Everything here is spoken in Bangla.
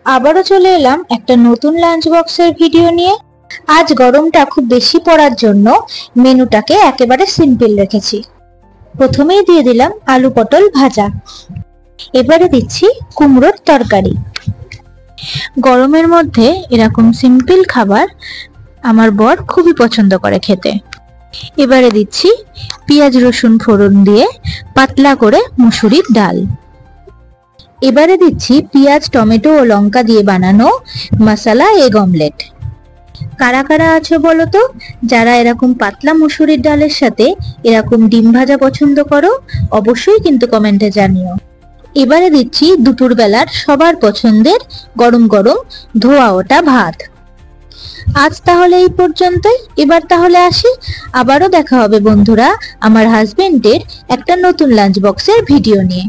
আবারও চলে এলাম একটা নতুন লাঞ্চ বক্সের ভিডিও নিয়ে। আজ গরমটা খুব বেশি পড়ার জন্য মেনুটাকে একেবারে সিম্পল রেখেছি। প্রথমেই দিয়ে দিলাম আলু পটল ভাজা, এবারে দিচ্ছি কুমড়োর তরকারি। গরমের মধ্যে এরকম সিম্পল খাবার আমার বর খুবই পছন্দ করে খেতে। এবারে দিচ্ছি পেঁয়াজ রসুন ফোড়ন দিয়ে পাতলা করে মুসুরির ডাল। এবারে দিচ্ছি পেঁয়াজ টমেটো ও লঙ্কা দিয়ে বানানো মশলা এগ অমলেট। কারা কারা আছো বলো তো যারা এরকম পাতলা মুসুরির ডালের সাথে এরকম ডিম ভাজা পছন্দ করো, অবশ্যই কিন্তু কমেন্টে জানিও। এবারে দিচ্ছি দুপুর বেলার সবার পছন্দের গরম গরম ধোয়া ওঠা ভাত। আজ তাহলে এই পর্যন্তই, এবার তাহলে আসি। আবারও দেখা হবে বন্ধুরা আমার হাজবেন্ডের একটা নতুন লাঞ্চ বক্সের ভিডিও নিয়ে।